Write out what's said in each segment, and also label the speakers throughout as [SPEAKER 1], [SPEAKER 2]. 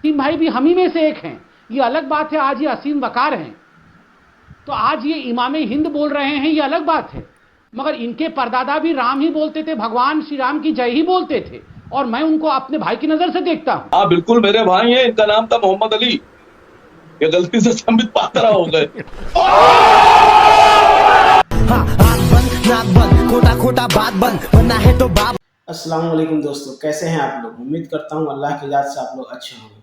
[SPEAKER 1] तीन भाई भी हम ही में से एक हैं। ये अलग बात है आज ये असीम वकार हैं, तो आज ये इमामे हिंद बोल रहे हैं, ये अलग बात है। मगर इनके परदादा भी राम ही बोलते थे, भगवान श्री राम की जय ही बोलते थे, और मैं उनको अपने भाई की नजर से देखता हूं।
[SPEAKER 2] हाँ बिल्कुल मेरे भाई हैं। इनका नाम था मोहम्मद अली, ये गलती से संबित पात्रा हो गए।
[SPEAKER 3] खोटा खोटा बात बंद बनना है तो बाप। अस्सलाम वालेकुम दोस्तों, कैसे हैं आप लोग। उम्मीद करता हूं अल्लाह की याद से आप लोग अच्छे होंगे।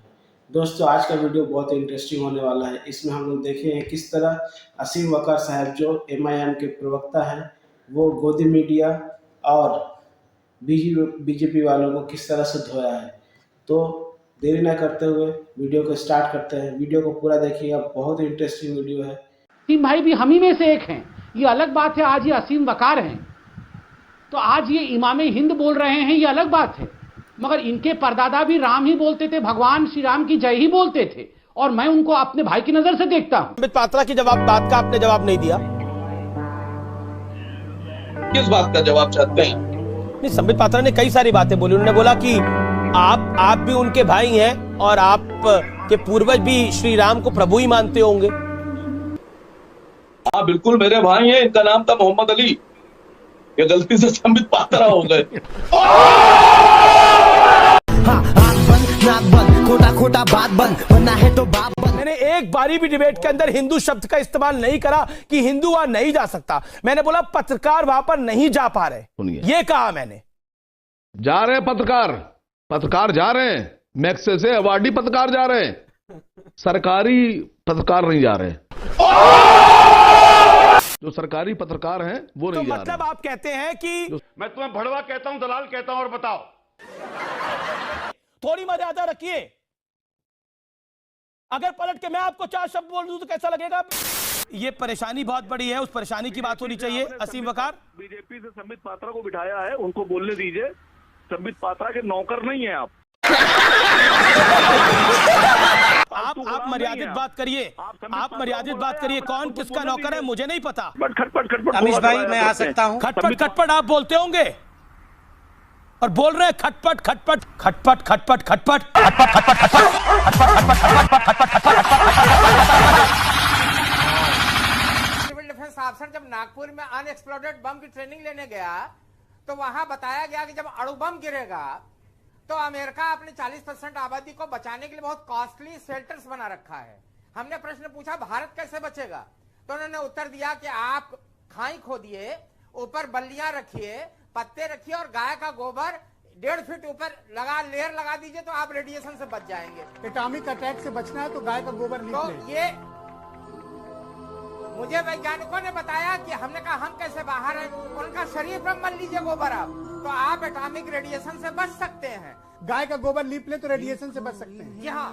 [SPEAKER 3] दोस्तों आज का वीडियो बहुत इंटरेस्टिंग होने वाला है। इसमें हम लोग देखेंगे किस तरह असीम वकार साहब जो MIM के प्रवक्ता हैं वो गोदी मीडिया और बीजेपी वालों को किस तरह से धोया है। तो देरी न करते हुए वीडियो को स्टार्ट करते हैं। वीडियो को पूरा देखिएगा, बहुत ही इंटरेस्टिंग वीडियो है।
[SPEAKER 1] तीन भाई भी हम ही में से एक हैं। ये अलग बात है आज ये असीम वकार हैं, तो आज ये इमामे हिंद बोल रहे हैं, ये अलग बात है। मगर इनके परदादा भी राम ही बोलते थे, भगवान श्री राम की जय ही बोलते थे, और मैं उनको अपने भाई की नजर से देखता हूं।
[SPEAKER 4] संबित पात्रा की बात का आपने जवाब नहीं दिया।
[SPEAKER 2] किस बात का जवाब चाहते हैं?
[SPEAKER 4] नहीं, संबित पात्रा ने कई सारी बातें बोली। उन्होंने बोला कि आप भी उनके भाई हैं और आप के पूर्वज भी श्री राम को प्रभु ही मानते होंगे।
[SPEAKER 2] हाँ बिल्कुल मेरे भाई हैं। इनका नाम था मोहम्मद अली, ये गलती से संबित पात्रा हो गए।
[SPEAKER 3] खोटा खोटा बात बंद बनना है तो बाप।
[SPEAKER 4] मैंने एक बारी भी डिबेट के अंदर हिंदू शब्द का इस्तेमाल नहीं करा कि हिंदू वहां नहीं जा सकता। मैंने बोला पत्रकार वहां पर नहीं जा पा रहे, ये कहा मैंने।
[SPEAKER 5] जा रहे हैं पत्रकार जा रहे हैं, मैक्से से अवार्डी पत्रकार जा रहे हैं, सरकारी पत्रकार नहीं जा रहे। जो सरकारी पत्रकार हैं वो नहीं जा रहे।
[SPEAKER 4] मतलब आप कहते हैं कि
[SPEAKER 6] मैं तुम्हें भड़वा कहता हूं, दलाल कहता हूं, और बताओ।
[SPEAKER 4] थोड़ी मर्यादा रखिए। अगर पलट के मैं आपको 4 शब्द बोल दूं तो कैसा लगेगा? ये परेशानी बहुत बड़ी है, उस परेशानी की बात होनी चाहिए। असीम वकार
[SPEAKER 6] बीजेपी से संबित पात्रा को बिठाया है, उनको बोलने दीजिए। संबित पात्रा के नौकर नहीं है आप
[SPEAKER 4] मर्यादित बात करिए। आप मर्यादित बात करिए। कौन किसका नौकर है मुझे नहीं पता।
[SPEAKER 6] खटपट
[SPEAKER 4] अमीश भाई मैं आ सकता हूं? खटपट आप बोलते होंगे और बोल रहे हैं खटपट खटपट खटपट खटपट खटपट खटपट खटपट
[SPEAKER 7] सिविल डिफेंस ऑफिसर जब नागपुर में अनएक्सप्लोडेड बम की ट्रेनिंग लेने गया तो वहां बताया गया कि जब अणु बम गिरेगा तो अमेरिका अपने 40% आबादी को बचाने के लिए बहुत कॉस्टली शेल्टर्स बना रखा है। हमने प्रश्न पूछा भारत कैसे बचेगा, तो उन्होंने उत्तर दिया कि आप खाई खोदिए, ऊपर बल्लियां रखिए, पत्ते रखिए और गाय का गोबर 1.5 फीट ऊपर लेयर लगा दीजिए तो आप रेडिएशन से बच जाएंगे।
[SPEAKER 8] एटॉमिक अटैक से बचना है तो गाय का गोबर लीप
[SPEAKER 7] तो
[SPEAKER 8] लें।
[SPEAKER 7] ये मुझे वैज्ञानिकों ने बताया कि हमने कहा हम कैसे बाहर हैं, उनका शरीर पर मल लीजिए गोबर आप, तो आप एटॉमिक रेडिएशन से बच सकते हैं।
[SPEAKER 8] गाय का गोबर लीप ले तो रेडिएशन से बच सकते हैं।
[SPEAKER 7] जी हाँ,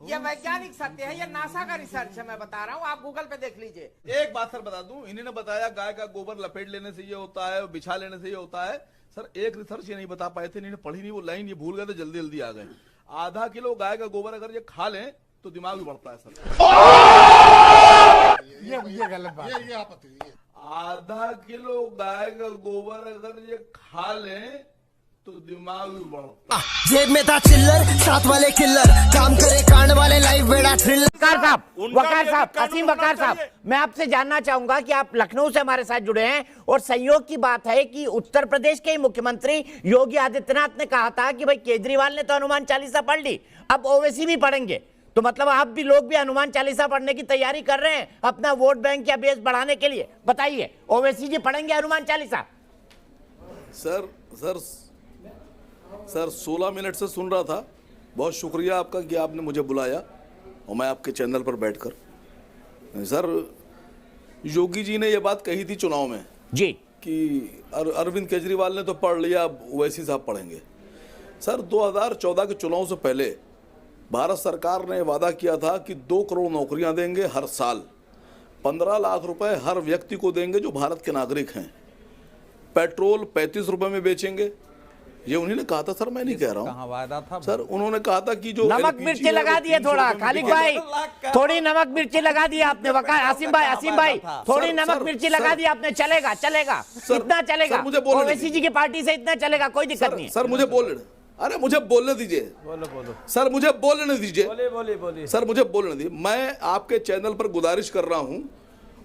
[SPEAKER 7] ये वैज्ञानिक सत्य है, ये नासा का रिसर्च है, मैं बता रहा हूँ, आप गूगल पे देख लीजिए।
[SPEAKER 5] एक बात सर बता दूं, इन्होंने बताया गाय का गोबर लपेट लेने से ये होता है, बिछा लेने से ये होता है। सर एक रिसर्च ये नहीं बता पाए थे, इन्होंने पढ़ी नहीं वो लाइन, ये भूल गए थे, जल्दी जल्दी आ गए। आधा किलो गाय का गोबर अगर ये खा लें तो दिमाग भी बढ़ता है सर।
[SPEAKER 8] ये गलत बात है। ये आपत्ति है।
[SPEAKER 5] आधा किलो गाय का गोबर अगर ये खा लें तो दिमाग भी बढ़ता।
[SPEAKER 3] जेब में था चिल्लर, साथ वाले किल्लर, काम करे कांड वाले लाइव बेड़ा थ्रिलर।
[SPEAKER 7] वकार साहब, असीम वकार साहब, मैं आपसे जानना चाहूंगा कि आप लखनऊ से हमारे साथ जुड़े हैं और संयोग की बात है कि उत्तर प्रदेश के मुख्यमंत्री योगी आदित्यनाथ ने कहा था कि भाई केजरीवाल ने तो हनुमान चालीसा पढ़ ली, अब ओवैसी भी पढ़ेंगे, तो मतलब आप भी लोग भी हनुमान चालीसा पढ़ने की तैयारी कर रहे हैं अपना वोट बैंक या बेस बढ़ाने के लिए। बताइए, ओवैसी जी पढ़ेंगे हनुमान चालीसा?
[SPEAKER 5] सर 16 मिनट से सुन रहा था। बहुत शुक्रिया आपका कि आपने मुझे बुलाया और मैं आपके चैनल पर बैठकर। सर योगी जी ने यह बात कही थी चुनाव में
[SPEAKER 7] जी
[SPEAKER 5] कि अरविंद केजरीवाल ने तो पढ़ लिया, अब ओवैसी साहब पढ़ेंगे। सर 2014 के चुनाव से पहले भारत सरकार ने वादा किया था कि 2 करोड़ नौकरियां देंगे हर साल, 15 लाख रुपए हर व्यक्ति को देंगे जो भारत के नागरिक हैं, पेट्रोल 35 रुपए में बेचेंगे। ये उन्हीं ने कहा था सर, मैं नहीं कह रहा हूँ।
[SPEAKER 4] कहाँ वादा था
[SPEAKER 5] सर उन्होंने कहा था कि जो
[SPEAKER 7] नमक मिर्ची लगा दिए थोड़ा, खालिद भाई थोड़ी नमक मिर्ची लगा दी आपने। वकार असीम भाई थोड़ी नमक मिर्ची लगा दी आपने। चलेगा इतना चलेगा, ओवैसी जी की पार्टी से इतना चलेगा, कोई दिक्कत नहीं।
[SPEAKER 5] सर मुझे बोल अरे मुझे बोलने दीजिए।
[SPEAKER 4] बोलो
[SPEAKER 5] सर मुझे बोलने दीजिए।
[SPEAKER 4] बोलिए।
[SPEAKER 5] सर मुझे बोलने दीजिए। मैं आपके चैनल पर गुजारिश कर रहा हूं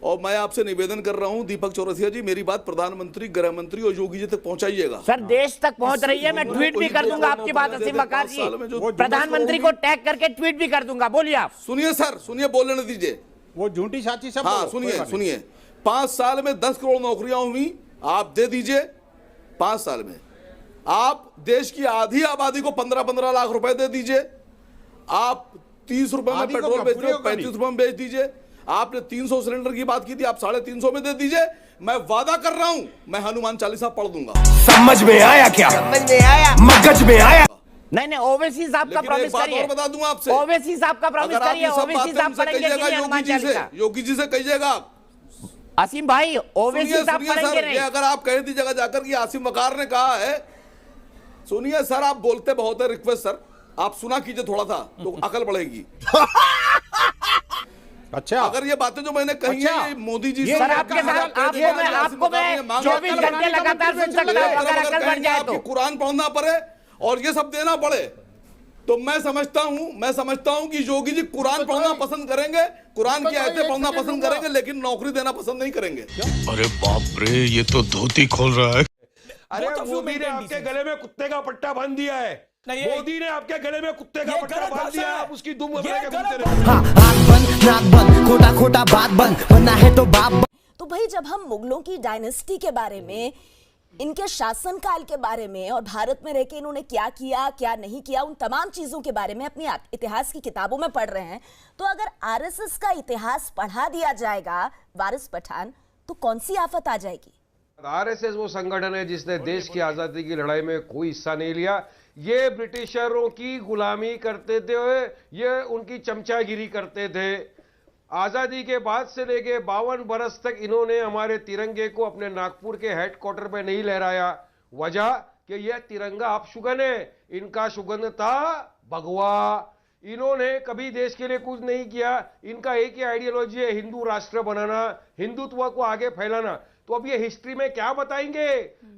[SPEAKER 5] और मैं आपसे निवेदन कर रहा हूं, दीपक चौरसिया जी, मेरी बात प्रधानमंत्री, गृह मंत्री और योगी जी तक पहुंचाइएगा।
[SPEAKER 7] सर देश तक पहुंच रही है, मैं ट्वीट भी कर दूंगा आपकी बात असीम वकार जी, प्रधानमंत्री को टैग करके ट्वीट भी कर दूंगा। बोलिए आप।
[SPEAKER 5] सुनिए सर, सुनिए, बोलने दीजिए।
[SPEAKER 8] वो झूठी साची सब
[SPEAKER 5] हाँ सुनिए 5 साल में 10 करोड़ नौकरियां हुई, आप दे दीजिए। 5 साल में आप देश की आधी आबादी को 15-15 लाख रुपए दे दीजिए। आप 30 रुपए में पेट्रोल बेच रहे हो, 35 रुपए में बेच दीजिए। आपने 300 सिलेंडर की बात की थी, आप 350 में दे दीजिए। मैं वादा कर रहा हूं, मैं हनुमान चालीसा पढ़ दूंगा।
[SPEAKER 4] समझ में आया क्या? समझ में आया, मगज में आया।
[SPEAKER 7] नहीं ओवैसी साहब का प्रॉमिस करिए।
[SPEAKER 5] बता दूं आपसे,
[SPEAKER 7] ओवैसी साहब का प्रॉमिस करिए। ओवैसी साहब पढ़ेंगे कि नहीं हनुमान चालीसा?
[SPEAKER 5] योगी जी से कहिएगा आप।
[SPEAKER 7] आसिम भाई ओवैसी साहब पढ़ेंगे नहीं?
[SPEAKER 5] अगर आप कह दी जगह जाकर कि आसिम वकार ने कहा है, सुनिए सर, आप बोलते बहुत है, रिक्वेस्ट सर आप सुना कीजिए थोड़ा सा, तो अकल बढ़ेगी।
[SPEAKER 8] अच्छा,
[SPEAKER 5] अगर ये बातें जो मैंने कही है ये मोदी जी
[SPEAKER 7] सर आपके साथ आपको मैं 24 घंटे लगातार सुन सकता हूं, अगर अकल बढ़ जाए तो।
[SPEAKER 5] कुरान पढ़ना पड़े और ये सब देना पड़े, तो मैं समझता हूं कि योगी जी कुरान पढ़ना पसंद करेंगे, कुरान की आयतें पढ़ना पसंद करेंगे, लेकिन नौकरी देना पसंद नहीं करेंगे।
[SPEAKER 9] अरे बाप रे, ये तो धोती खोल रहा है।
[SPEAKER 10] अरे मोदी ने आपके गले में कुत्ते का पट्टा बांध दिया है। मोदी ने आपके गले में कुत्ते का पट्टा बांध दिया है, आप उसकी दुम घूमते रहे।
[SPEAKER 11] हाँ, आँख बंद, नाक बंद, खोटा खोटा बात बंद, बनना है तो बाप।
[SPEAKER 12] तो भाई जब हम मुगलों की डायनेस्टी के बारे में, इनके शासनकाल के बारे में और भारत में रहकर इन्होंने क्या किया क्या नहीं किया, उन तमाम चीजों के बारे में अपनी इतिहास की किताबों में पढ़ रहे हैं, तो अगर आरएसएस का इतिहास पढ़ा दिया जाएगा वारिस पठान, तो कौन सी आफत आ जाएगी?
[SPEAKER 10] आरएसएस वो संगठन है जिसने देश की आजादी की लड़ाई में कोई हिस्सा नहीं लिया। ये ब्रिटिशरों की गुलामी करते थे, ये उनकी चमचागिरी करते थे। आजादी के बाद से लेके 52 बरस तक इन्होंने हमारे तिरंगे को अपने नागपुर के हेडक्वार्टर पे नहीं लहराया। वजह कि यह तिरंगा अपशुगन है, इनका शुगन था भगवा। इन्होंने कभी देश के लिए कुछ नहीं किया। इनका एक ही आइडियोलॉजी है, हिंदू राष्ट्र बनाना, हिंदुत्व को आगे फैलाना। तो अब ये हिस्ट्री में क्या बताएंगे?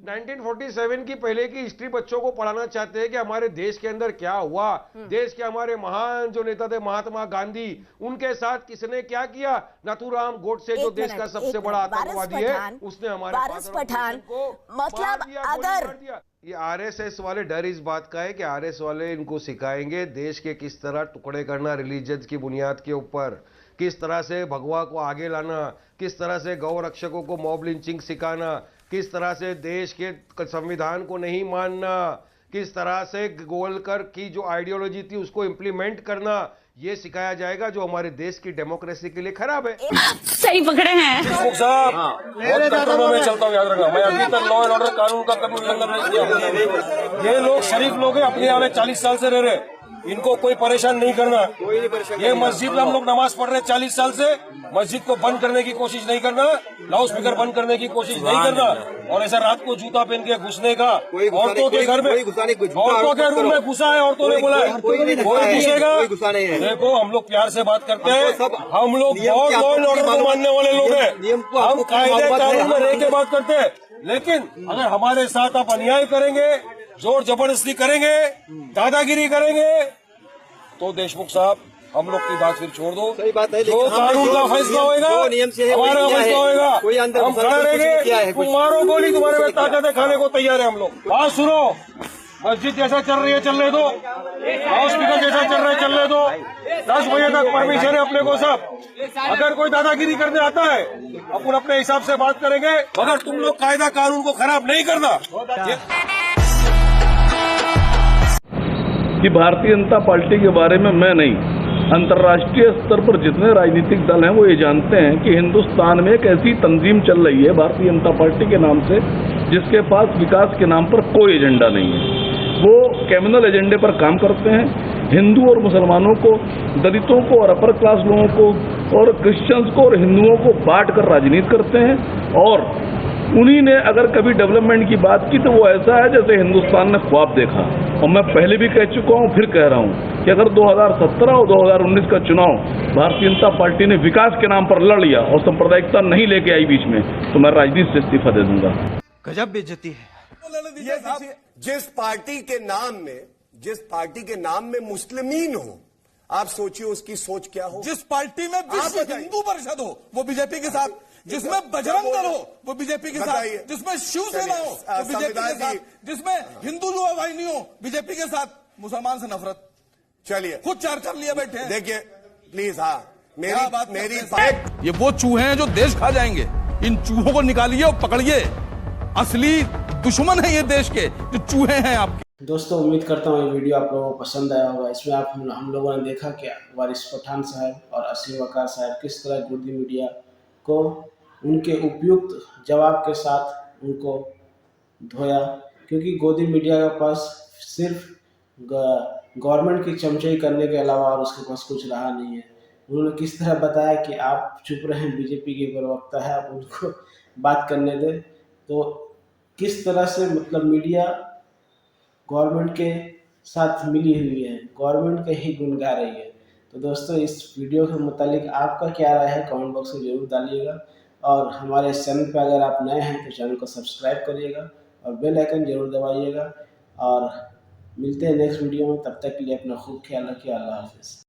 [SPEAKER 10] 1947 की पहले की हिस्ट्री बच्चों को पढ़ाना चाहते हैं कि हमारे देश के अंदर क्या हुआ, देश के हमारे महान जो नेता थे महात्मा गांधी, उनके साथ किसने क्या किया। नाथूराम गोडसे जो देश का सबसे बड़ा आतंकवादी है, उसने हमारे
[SPEAKER 12] वारिस पठान को मतलब अगर
[SPEAKER 10] ये आरएसएस वाले डर इस बात का है कि आरएसएस वाले इनको सिखाएंगे देश के किस तरह टुकड़े करना रिलीजन की बुनियाद के ऊपर, किस तरह से भगवा को आगे लाना, किस तरह से गौ रक्षकों को मॉब लिंचिंग सिखाना, किस तरह से देश के संविधान को नहीं मानना, किस तरह से गोलकर की जो आइडियोलॉजी थी उसको इंप्लीमेंट करना, ये सिखाया जाएगा जो हमारे देश की डेमोक्रेसी के लिए खराब है।
[SPEAKER 12] सही पकड़े हैं
[SPEAKER 4] मैं चलता हूँ, याद रखना, मैं अभी तक लॉ एंड ऑर्डर कानून का कभी उल्लंघन नहीं किया। ये लोग शरीफ लोग हैं, अपने यहाँ में 40 साल से रह रहे, इनको कोई परेशान नहीं करना। ये मस्जिद में हम लोग नमाज पढ़ रहे 40 साल से, मस्जिद को बंद करने की कोशिश नहीं करना, लाउड स्पीकर बंद करने की कोशिश नहीं करना, और ऐसा रात को जूता पहन के घुसने का। औरतों के घर में, औरतों के रूम में घुसा है, औरतों ने बोला है कोई घुसेगा। देखो हम लोग प्यार से बात करते हैं, हम लोग बहुत लॉ एंड ऑर्डर को मानने वाले लोग हैं, हम कायदे कानून में रह के बात करते हैं। लेकिन अगर हमारे साथ आप अन्याय करेंगे, जोर जबरदस्ती करेंगे, दादागिरी करेंगे, तो देशमुख साहब हम लोग की बात फिर छोड़ दो। सही बात है, जो कानून का फैसला होगा, हमारा फैसला होगा, हम खड़े रहेंगे। तुम्हारो गोली तुम्हारे में ताकत है, खाने को तैयार है हम लोग। बात सुनो, मस्जिद जैसा चल रही है चलने दो, लाउड स्पीकर जैसा चल रहा है चलने दो, 10 बजे तक परमिशन है अपने को सब। अगर कोई दादागिरी करने आता है अपन अपने हिसाब से बात करेंगे, मगर तुम लोग कायदा कानून को खराब नहीं करना।
[SPEAKER 2] कि भारतीय जनता पार्टी के बारे में मैं नहीं, अंतर्राष्ट्रीय स्तर पर जितने राजनीतिक दल हैं वो ये जानते हैं कि हिंदुस्तान में एक ऐसी तंजीम चल रही है भारतीय जनता पार्टी के नाम से, जिसके पास विकास के नाम पर कोई एजेंडा नहीं है। वो कम्युनल एजेंडे पर काम करते हैं, हिंदू और मुसलमानों को, दलितों को और अपर क्लास लोगों को और क्रिश्चियंस को और हिंदुओं को बांट कर राजनीति करते हैं। और उन्हीं ने अगर कभी डेवलपमेंट की बात की तो वो ऐसा है जैसे हिंदुस्तान ने ख्वाब देखा। और मैं पहले भी कह चुका हूँ, फिर कह रहा हूँ कि अगर 2017 और 2019 का चुनाव भारतीय जनता पार्टी ने विकास के नाम पर लड़ लिया और सांप्रदायिकता नहीं लेके आई बीच में, तो मैं राजनीति से इस्तीफा दे दूंगा।
[SPEAKER 4] गजब बेइज्जती है।
[SPEAKER 13] जिस पार्टी के नाम में
[SPEAKER 4] जिस पार्टी के नाम में मुस्लिमीन हो, आप सोचिए उसकी सोच क्या हो।
[SPEAKER 5] जिस पार्टी में विश्व हिंदू परिषद हो वो बीजेपी के साथ, जिसमें बजरंग दल हो वो बीजेपी के साथ, जिसमें शिवसेना हो वो बीजेपी के साथ, जिसमें हिंदू युवा वाहिनी हो बीजेपी के साथ, मुसलमान से नफरत।
[SPEAKER 4] चलिए
[SPEAKER 5] खुद चार लिए बैठे हैं।
[SPEAKER 4] देखिए प्लीज, हाँ मेरी
[SPEAKER 5] ये वो चूहे हैं जो देश खा जाएंगे। इन चूहों को निकालिए और पकड़िए। असली दुश्मन है ये देश के जो चूहे हैं आपके।
[SPEAKER 3] दोस्तों उम्मीद करता हूँ ये वीडियो आप लोगों को पसंद आया होगा। इसमें हम लोगों ने देखा कि वारिस पठान साहब और असीम वकार साहब किस तरह गोदी मीडिया को उनके उपयुक्त जवाब के साथ उनको धोया, क्योंकि गोदी मीडिया के पास सिर्फ गवर्नमेंट की चमचाई करने के अलावा और उसके पास कुछ रहा नहीं है। उन्होंने किस तरह बताया कि आप चुप रहें, बीजेपी के प्रवक्ता है, आप उनको बात करने दें। तो किस तरह से मतलब मीडिया गवर्नमेंट के साथ मिली हुई है, गवर्नमेंट के ही गुण गा रही है। तो दोस्तों इस वीडियो के मुतालिक आपका क्या राय है कमेंट बॉक्स में जरूर डालिएगा, और हमारे चैनल पर अगर आप नए हैं तो चैनल को सब्सक्राइब करिएगा और बेल आइकन जरूर दबाइएगा। और मिलते हैं नेक्स्ट वीडियो में, तब तक के लिए अपना खूब ख्याल रखिए। अल्लाह हाफिज़।